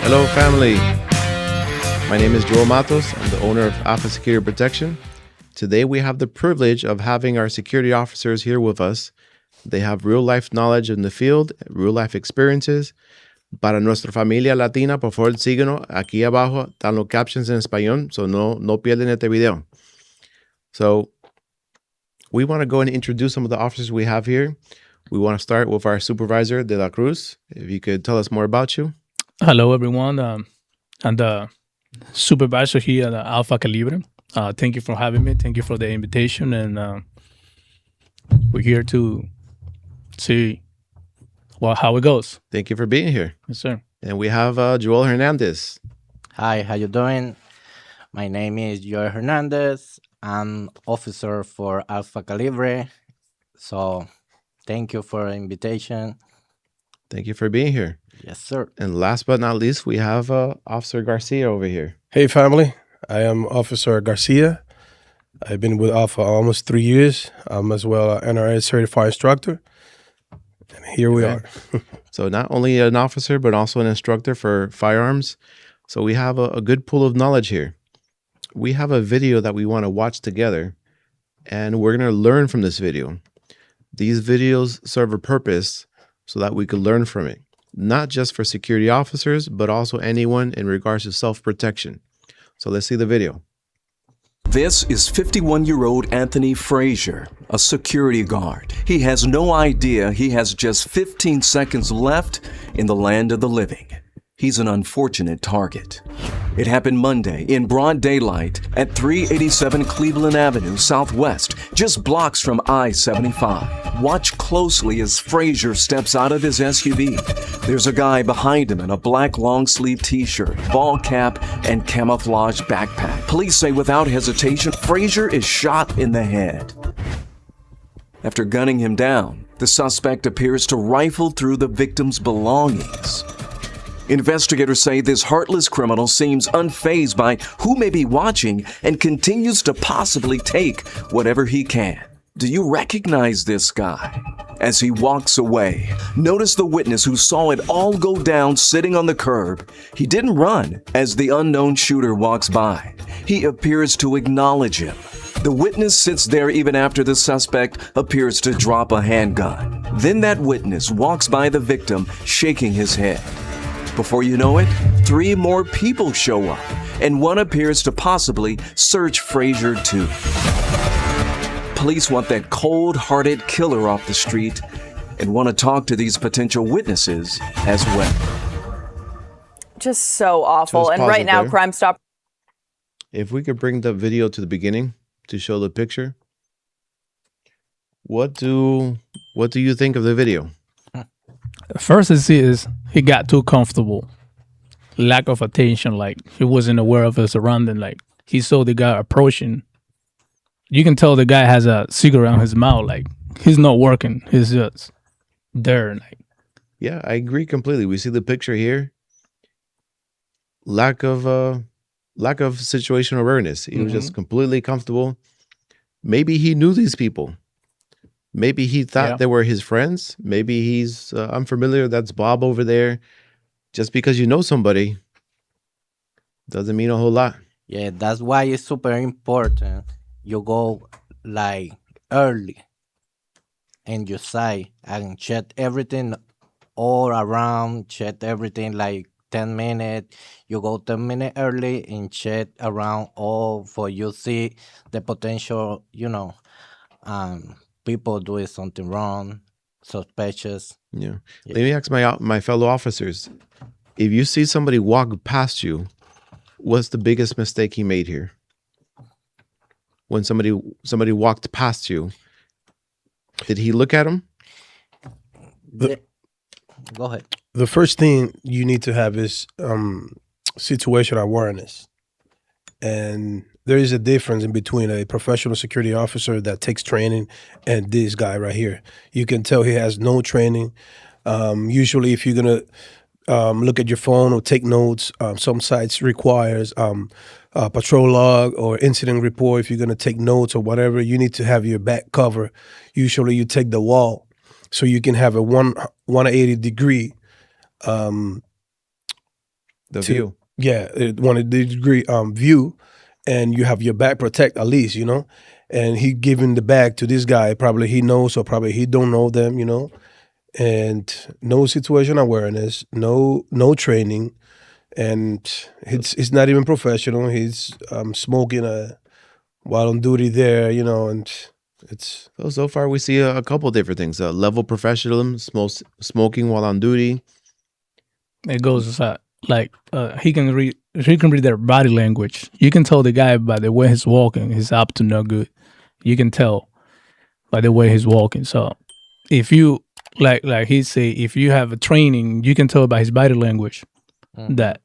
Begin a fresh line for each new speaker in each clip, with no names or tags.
Hello, family. My name is Joel Matos. I'm the owner of AlphaCalibre Protection. Today, we have the privilege of having our security officers here with us. They have real-life knowledge in the field, real-life experiences. Para nuestra familia latina, por favor, síguenos. Aquí abajo están los captions en español, so no pierden este video. So, we want to go and introduce some of the officers we have here. We want to start with our supervisor, De La Cruz. If you could tell us more about you.
Hello, everyone. I'm the supervisor here at AlphaCalibre. Thank you for having me. Thank you for the invitation. And we're here to see how it goes.
Thank you for being here.
Yes, sir.
And we have Joel Hernandez.
Hi, how you doing? My name is Joel Hernandez. I'm officer for AlphaCalibre. So thank you for the invitation.
Thank you for being here.
Yes, sir.
And last but not least, we have Officer Garcia over here.
Hey, family. I am Officer Garcia. I've been with Alpha almost 3 years. I'm as well an NRA certified instructor. And here we are.
So not only an officer, but also an instructor for firearms. So we have a good pool of knowledge here. We have a video that we want to watch together, and we're going to learn from this video. These videos serve a purpose so that we could learn from it, not just for security officers, but also anyone in regards to self-protection. So let's see the video.
This is 51-year-old Anthony Frazier, a security guard. He has no idea he has just 15 seconds left in the land of the living. He's an unfortunate target. It happened Monday in broad daylight at 387 Cleveland Avenue Southwest, just blocks from I-75. Watch closely as Frazier steps out of his SUV. There's a guy behind him in a black long-sleeve t-shirt, ball cap, and camouflage backpack. Police say without hesitation, Frazier is shot in the head. After gunning him down, the suspect appears to rifle through the victim's belongings. Investigators say this heartless criminal seems unfazed by who may be watching and continues to possibly take whatever he can. Do you recognize this guy? As he walks away, notice the witness who saw it all go down sitting on the curb. He didn't run as the unknown shooter walks by. He appears to acknowledge him. The witness sits there even after the suspect appears to drop a handgun. Then that witness walks by the victim, shaking his head. Before you know it, 3 more people show up, and one appears to possibly search Frazier too. Police want that cold-hearted killer off the street and want to talk to these potential witnesses as well.
Just so awful.
Just
and
pause
right
it
now,
there.
Crime Stop.
If we could bring the video to the beginning to show the picture. What do you think of the video?
First, I see is he got too comfortable. Lack of attention, like he wasn't aware of his surrounding. Like he saw the guy approaching. You can tell the guy has a cigarette in his mouth. Like he's not working. He's just there. Like,
Yeah, I agree completely. We see the picture here. Lack of situational awareness. He was just completely comfortable. Maybe he knew these people. Maybe he thought they were his friends. Maybe he's unfamiliar. That's Bob over there. Just because you know somebody doesn't mean a whole lot.
Yeah, that's why it's super important. You go like early and you say and check everything all around, check everything like 10 minutes. You go 10 minutes early and check around all for you see the potential, people doing something wrong, suspicious.
Yeah. Let me ask my fellow officers. If you see somebody walk past you, what's the biggest mistake he made here? When somebody walked past you, did he look at him?
Go ahead.
The first thing you need to have is situational awareness. And there is a difference in between a professional security officer that takes training and this guy right here. You can tell he has no training. Usually if you're going to look at your phone or take notes, some sites requires patrol log or incident report. If you're going to take notes or whatever, you need to have your back cover. Usually you take the wall so you can have a 180 degree
The view.
Yeah, 180-degree view, and you have your back protect at least, you know. And he giving the bag to this guy. Probably he knows, or probably he don't know them, you know. And no situation awareness, no training, and it's not even professional. He's smoking while on duty there, you know, and it's
So far we see a couple different things. Level professionalism, smoking while on duty.
It goes aside. Like he can read their body language. You can tell the guy by the way he's walking, he's up to no good. You can tell by the way he's walking. So if you like he say, if you have a training, you can tell by his body language that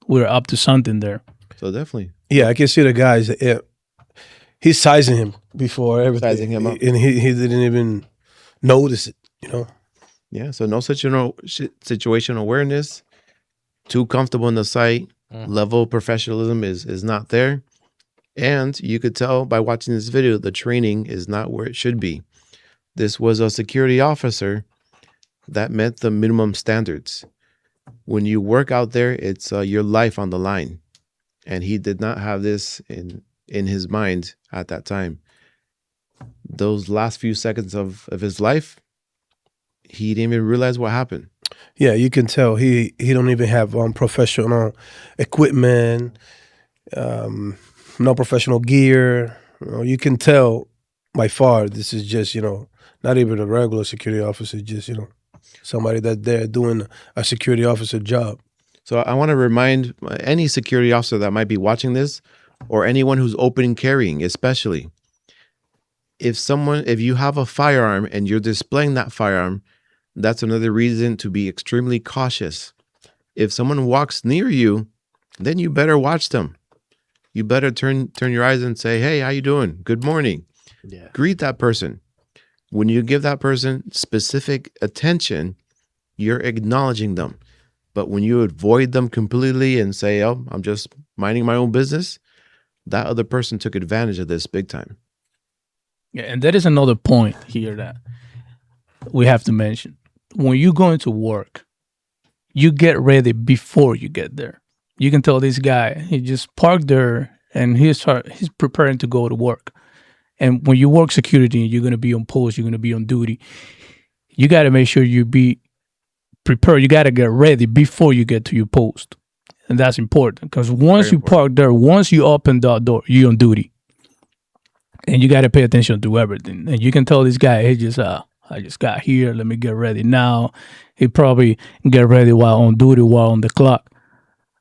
we're up to something there.
So definitely.
yeah, I can see the guys. He's sizing him before everything,
Sizing him up.
and he didn't even notice it, you know.
Yeah, so no situational awareness, too comfortable in the site, level of professionalism is not there. And you could tell by watching this video, the training is not where it should be. This was a security officer that met the minimum standards. When you work out there, it's your life on the line. And he did not have this in his mind at that time. Those last few seconds of his life, he didn't even realize what happened.
Yeah, you can tell he don't even have professional equipment, no professional gear. You know, you can tell by far this is just, you know, not even a regular security officer, just, you know, somebody that they're doing a security officer job.
So I want to remind any security officer that might be watching this, or anyone who's open and carrying, especially, if you have a firearm and you're displaying that firearm, that's another reason to be extremely cautious. If someone walks near you, then you better watch them. You better turn your eyes and say, "Hey, how you doing? Good morning."
Yeah.
Greet that person. When you give that person specific attention, you're acknowledging them. But when you avoid them completely and say, "Oh, I'm just minding my own business," that other person took advantage of this big time.
Yeah, and that is another point here that we have to mention. When you go into work, you get ready before you get there. You can tell this guy, he just parked there and he's preparing to go to work. And when you work security, you're going to be on post, you're going to be on duty. You got to make sure you be prepared. You got to get ready before you get to your post. And that's important because once you park there, once you open that door, you're on duty. And you got to pay attention to everything. And you can tell this guy, he just, I just got here. Let me get ready now. He probably get ready while on duty, while on the clock.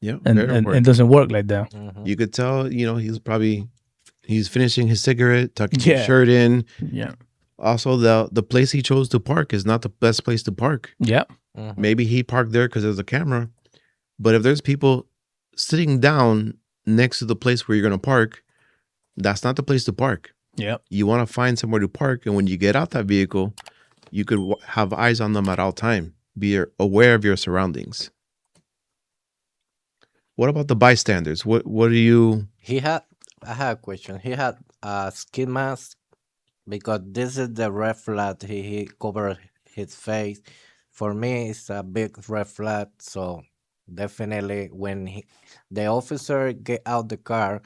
Yeah,
And it doesn't work like that.
you could tell, he's finishing his cigarette, tucking his shirt in.
Yeah.
Also, the place he chose to park is not the best place to park.
Yeah.
Maybe he parked there because there's a camera. But if there's people sitting down next to the place where you're going to park, that's not the place to park.
Yeah.
You want to find somewhere to park. And when you get out that vehicle, you could have eyes on them at all time. Be aware of your surroundings. What about the bystanders? What do you...
I had a question. He had a ski mask because this is the red flag. He covered his face. For me, it's a big red flag. So definitely when the officer get out the car,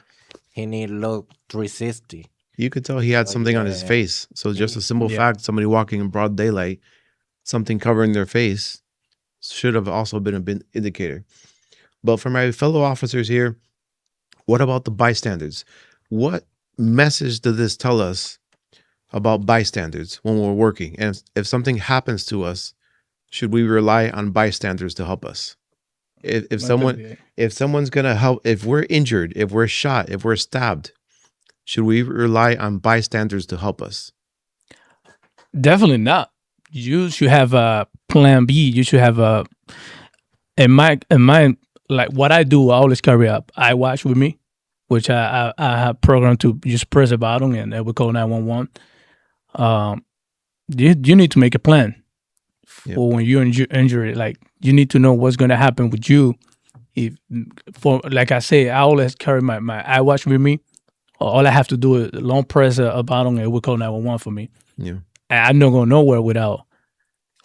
he need look 360.
You could tell he had something on his face. So just a simple fact, somebody walking in broad daylight, something covering their face should have also been an indicator. But for my fellow officers here, what about the bystanders? What message does this tell us about bystanders when we're working? And if something happens to us, should we rely on bystanders to help us? If someone's gonna help, if we're injured, if we're shot, if we're stabbed, should we rely on bystanders to help us?
Definitely not. You should have a plan B. You should have a in my like what I do. I always carry up iWatch with me, which I have programmed to just press a button and it will call 911. You need to make a plan for when you're injured. Like you need to know what's going to happen with you. Like I say, I always carry my iWatch with me. All I have to do is long press a button and it will call 911 for me.
Yeah.
I'm not going nowhere without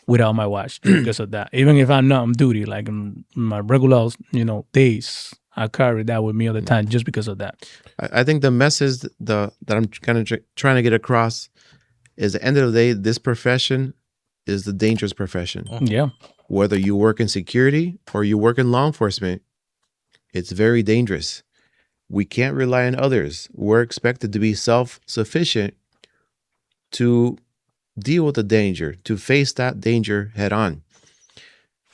without my watch because of that. Even if I'm not on duty, like in my regular, days, I carry that with me all the time just because of that.
I think the message that I'm kind of trying to get across is at the end of the day, this profession is the dangerous profession.
Yeah.
Whether you work in security or you work in law enforcement, it's very dangerous. We can't rely on others. We're expected to be self-sufficient to deal with the danger, to face that danger head on.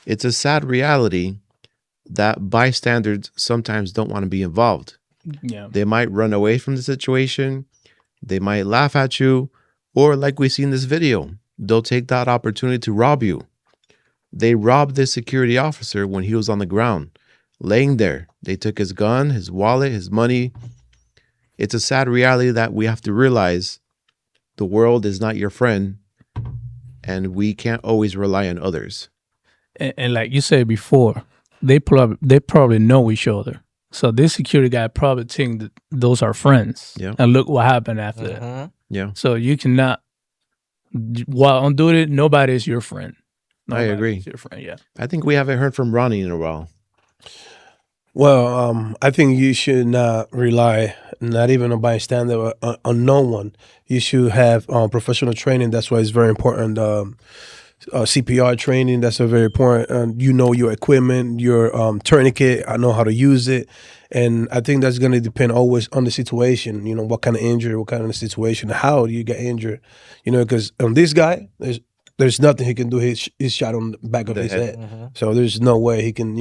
It's a sad reality that bystanders sometimes don't want to be involved.
Yeah.
They might run away from the situation. They might laugh at you. Or like we see in this video, they'll take that opportunity to rob you. They robbed this security officer when he was on the ground, laying there. They took his gun, his wallet, his money. It's a sad reality that we have to realize the world is not your friend, and we can't always rely on others.
And like you said before, they probably know each other. So this security guy probably think that those are friends.
Yeah.
And look what happened after that.
Mhm.
Yeah,
So you cannot, while on duty, nobody is your friend.
I agree.
Is your friend, yeah.
I think we haven't heard from Ronnie in a while.
Well, I think you should not rely, not even on bystander, on no one. You should have professional training. That's why it's very important. CPR training, that's a very important. You know your equipment, your tourniquet. I know how to use it, and I think that's going to depend always on the situation. You know, what kind of injury, what kind of situation, how do you get injured? You know, because on this guy, there's nothing he can do. He's shot on the back of his head. So there's no way he can,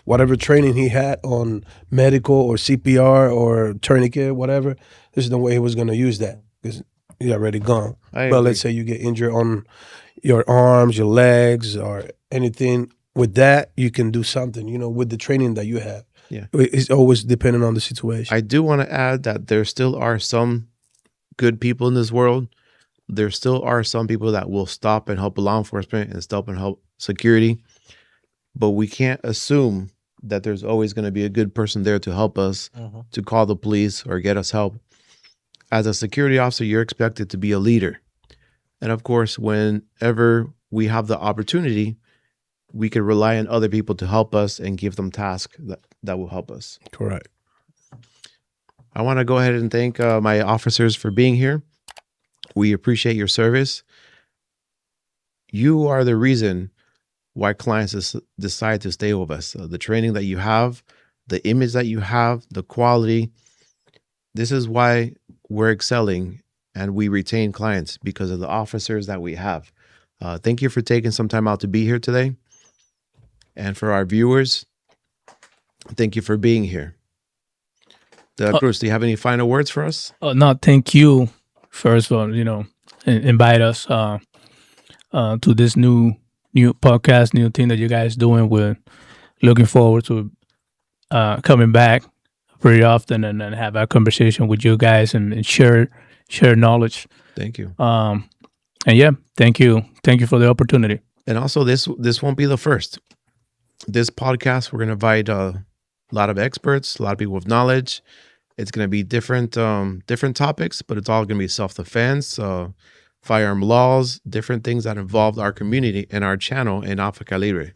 whatever training he had on medical or CPR or tourniquet, whatever, there's no way he was going to use that because he's already gone.
I
But
agree.
let's say you get injured on your arms, your legs, or anything. With that, you can do something, with the training that you have.
Yeah.
It's always dependent on the situation.
I do want to add that there still are some good people in this world. There still are some people that will stop and help law enforcement and stop and help security. But we can't assume that there's always going to be a good person there to help us, to call the police or get us help. As a security officer, you're expected to be a leader. And of course, whenever we have the opportunity, we can rely on other people to help us and give them tasks that will help us.
Correct.
I want to go ahead and thank my officers for being here. We appreciate your service. You are the reason why clients decide to stay with us. The training that you have, the image that you have, the quality. This is why we're excelling and we retain clients because of the officers that we have. Thank you for taking some time out to be here today. And for our viewers, thank you for being here. Cruz, do you have any final words for us?
No, thank you. First of all, invite us to this new podcast, new thing that you guys doing. We're looking forward to coming back very often and have our conversation with you guys and share knowledge.
Thank you.
And yeah, thank you for the opportunity.
And also, this won't be the first. This podcast, we're going to invite a lot of experts, a lot of people with knowledge. It's going to be different topics, but it's all going to be self-defense, firearm laws, different things that involve our community and our channel in AlphaCalibre.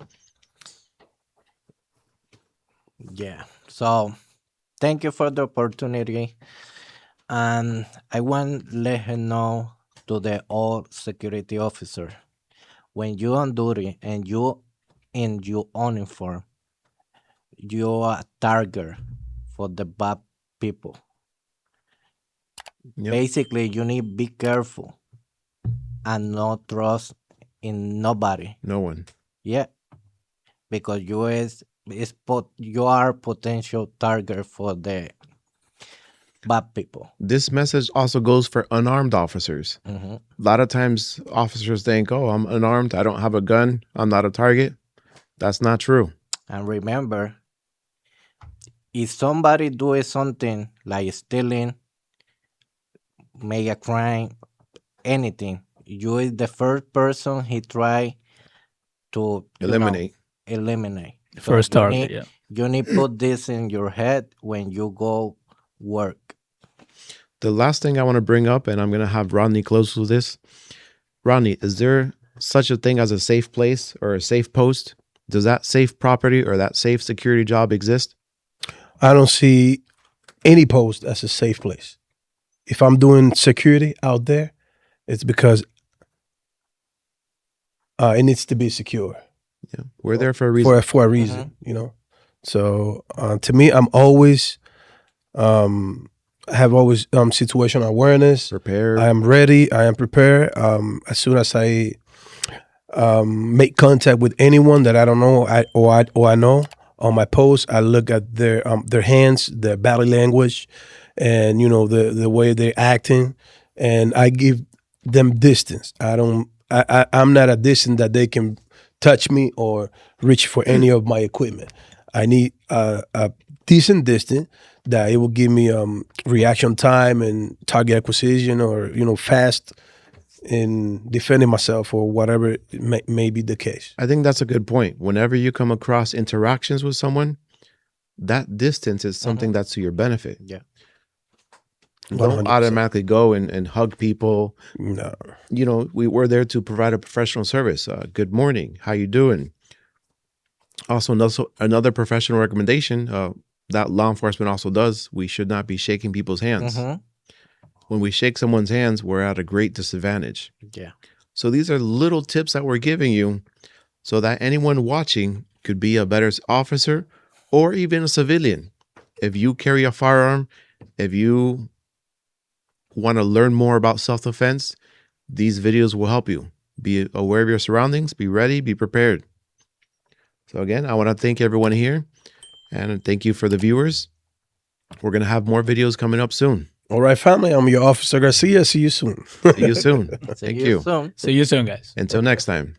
Yeah. So thank you for the opportunity. And I want to let her know to the all security officer, when you on duty and you in your own uniform, you are a target for the bad people.
Yep.
Basically, you need to be careful and not trust in nobody.
No one.
Yeah, because you are potential target for the bad people.
This message also goes for unarmed officers.
Mhm.
A lot of times officers think, oh, I'm unarmed. I don't have a gun. I'm not a target. That's not true.
And remember, if somebody doing something like stealing, make a crime, anything, you is the first person he try to
Eliminate.
eliminate.
First
you
target,
need-
yeah.
You need to put this in your head when you go work.
The last thing I want to bring up, and I'm going to have Rodney close with this. Rodney, is there such a thing as a safe place or a safe post? Does that safe property or that safe security job exist?
I don't see any post as a safe place. If I'm doing security out there, it's because it needs to be secure.
Yeah, we're there for a reason.
For a reason, you know. So to me, I'm always have always situational awareness.
Prepared.
I am ready. I am prepared. As soon as I make contact with anyone that I don't know or I know on my post, I look at their hands, their body language, and you know the way they're acting, and I give them distance. I'm not a distance that they can touch me or reach for any of my equipment. I need a decent distance that it will give me reaction time and target acquisition, or you know, fast in defending myself or whatever may be the case.
I think that's a good point. Whenever you come across interactions with someone, that distance is something that's to your benefit.
Yeah.
Don't
100%.
automatically go and hug people.
No.
You know, we're there to provide a professional service. Good morning. How you doing? Also, another professional recommendation that law enforcement also does, we should not be shaking people's hands. When we shake someone's hands, we're at a great disadvantage.
Yeah.
So these are little tips that we're giving you so that anyone watching could be a better officer or even a civilian. If you carry a firearm, if you want to learn more about self-defense, these videos will help you. Be aware of your surroundings, be ready, be prepared. So again, I want to thank everyone here and thank you for the viewers. We're going to have more videos coming up soon.
All right, family. I'm your Officer Garcia. See you soon.
See you soon. Thank you.
Soon.
See you soon, guys.
Until next time.